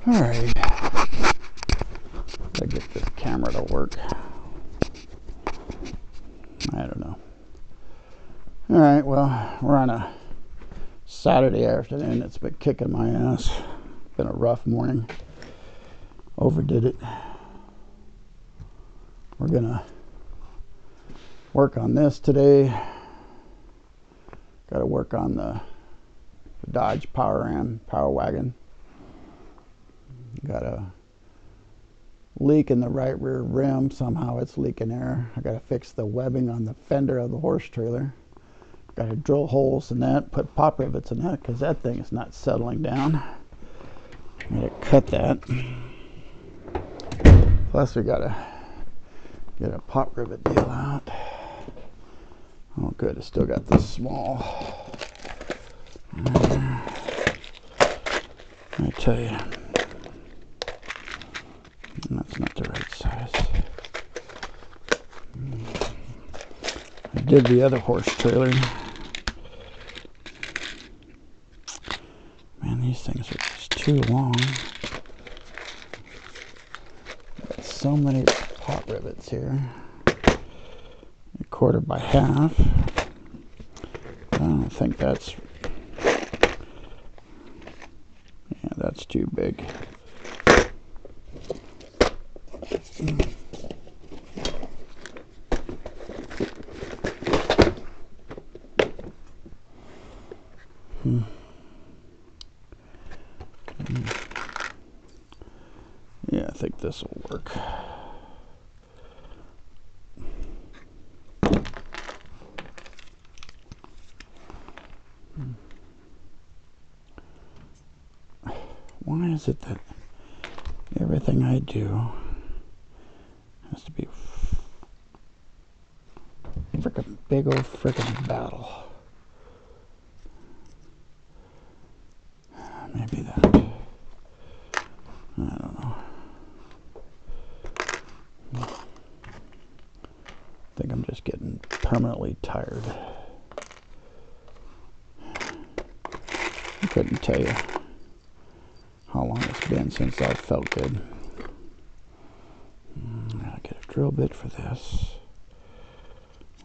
Alright, gotta get this camera to work. I don't know. Alright, well, we're on a Saturday afternoon. It's been kicking my ass. Been a rough morning. Overdid it. We're gonna work on this today. Gotta work on the Dodge Power Wagon. Got a leak in the right rear rim. Somehow it's leaking air. I gotta fix the webbing on the fender of the horse trailer. Gotta drill holes in that, put pop rivets in that because that thing is not settling down. I'm gonna cut that. Plus we gotta get a pop rivet deal out. Oh good, it's still got this small. I tell you, that's not the right size. I did the other horse trailer. Man, these things are just too long. Got so many pop rivets here. 1/4 by half. I don't think that's... Yeah, that's too big. Yeah, I think this will work. Why is it that everything I do has to be frickin' big old frickin' battle? Maybe that. I don't know. I think I'm just getting permanently tired. I couldn't tell you how long it's been since I felt good. I'll get a drill bit for this.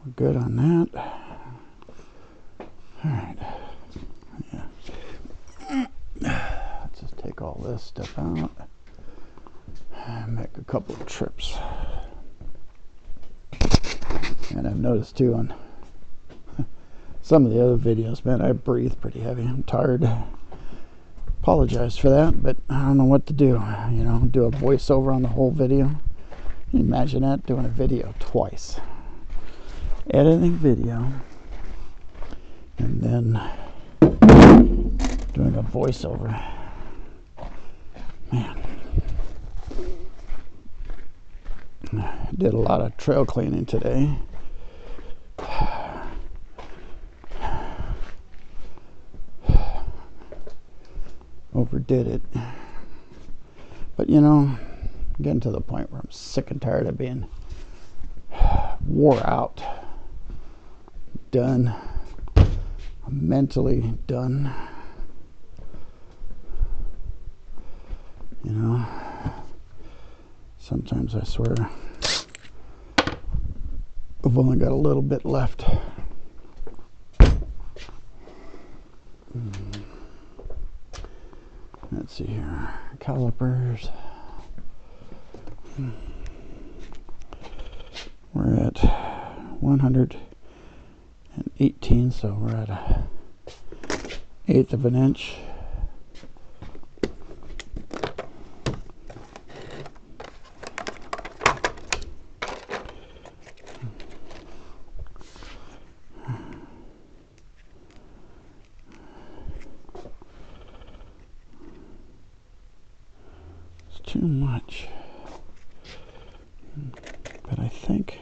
We're good on that. Alright. Yeah. Let's just take all this stuff out and make a couple of trips. And I've noticed too on some of the other videos, man, I breathe pretty heavy. I'm tired. Apologize for that, but I don't know what to do. You know, do a voiceover on the whole video. Can you imagine that? Doing a video twice. Editing video and then doing a voiceover. Man. Did a lot of trail cleaning today. Overdid it. But you know, I'm getting to the point where I'm sick and tired of being wore out. Done. I'm mentally done. You know, sometimes I swear I've only got a little bit left. Let's see here. Calipers. We're at 118, so we're at a 1/8 of an inch. It's too much. But I think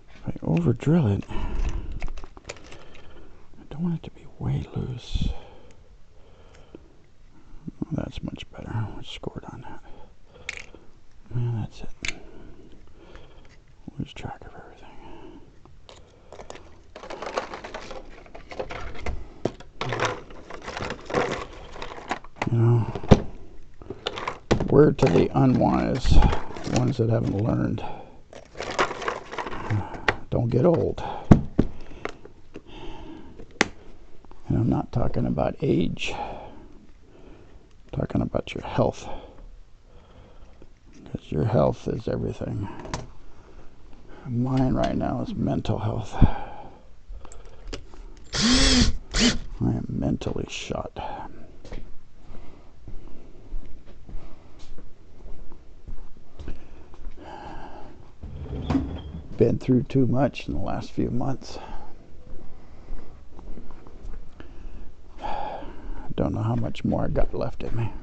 if I over drill it, I don't want it to be way loose. Oh, that's much better. I scored on that. Yeah, that's it. Lose track of everything. Word to the unwise, ones that haven't learned. Don't get old. And I'm not talking about age. I'm talking about your health. Because your health is everything. Mine right now is mental health. I am mentally shot. Been through too much in the last few months. Don't know how much more I got left in me.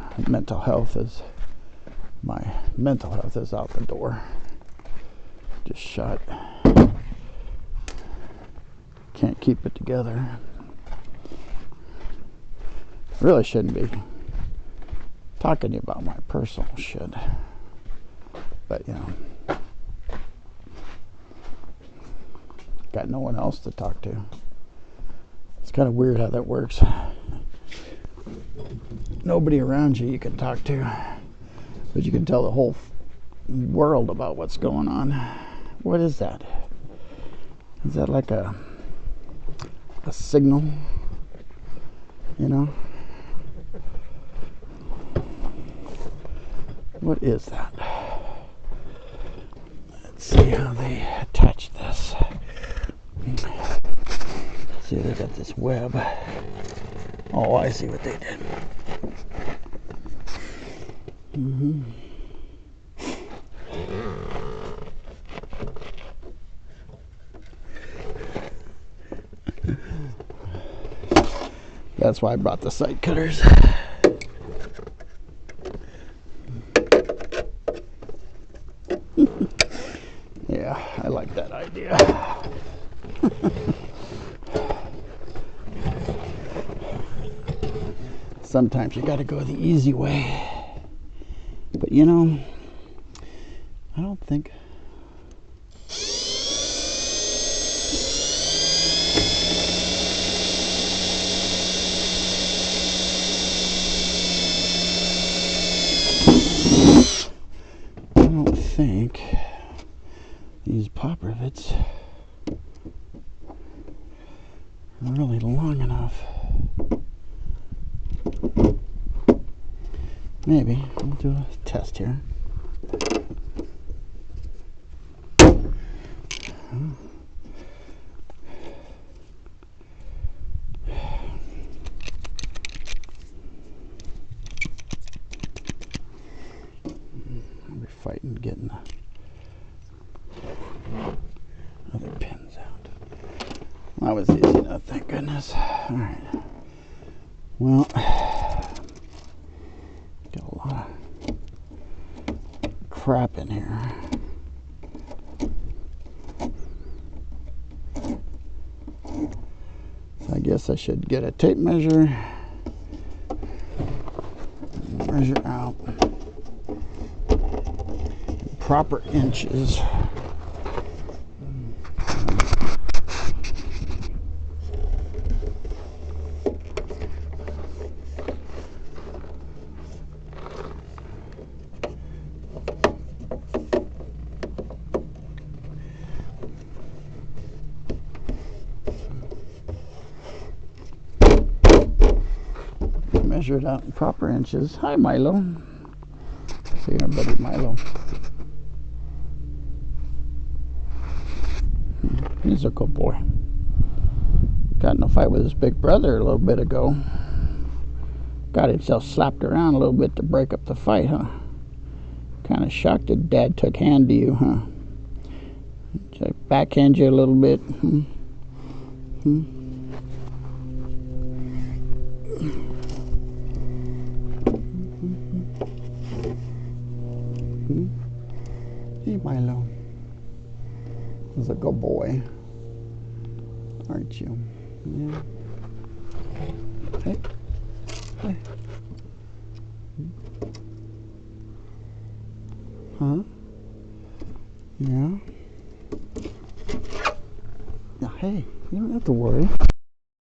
My mental health is out the door. Just shot. Can't keep it together. Really shouldn't be talking to you about my personal shit. But, you know, got no one else to talk to. It's kind of weird how that works. Nobody around you can talk to, but you can tell the whole world about what's going on. What is that? Is that like a signal? You know? What is that? Let's see how they attach this. See, they got this web. Oh, I see what they did. That's why I brought the side cutters. Yeah, I like that idea. Sometimes you got to go the easy way. But you know, I don't think these pop rivets are really long enough. Maybe we'll do a test here. I'll be fighting getting the other pins out. That was easy enough, thank goodness. All right. Well, got a lot of crap in here. So I guess I should get a tape measure, measure out proper inches. Measure it out in proper inches. Hi, Milo. See our buddy Milo. He's a good boy. Got in a fight with his big brother a little bit ago. Got himself slapped around a little bit to break up the fight, huh? Kind of shocked that Dad took hand to you, huh? Should I backhand you a little bit? Hey, Milo. He's a good boy, aren't you? Yeah. Hey. Hey. Huh? Yeah. Yeah. Hey, you don't have to worry.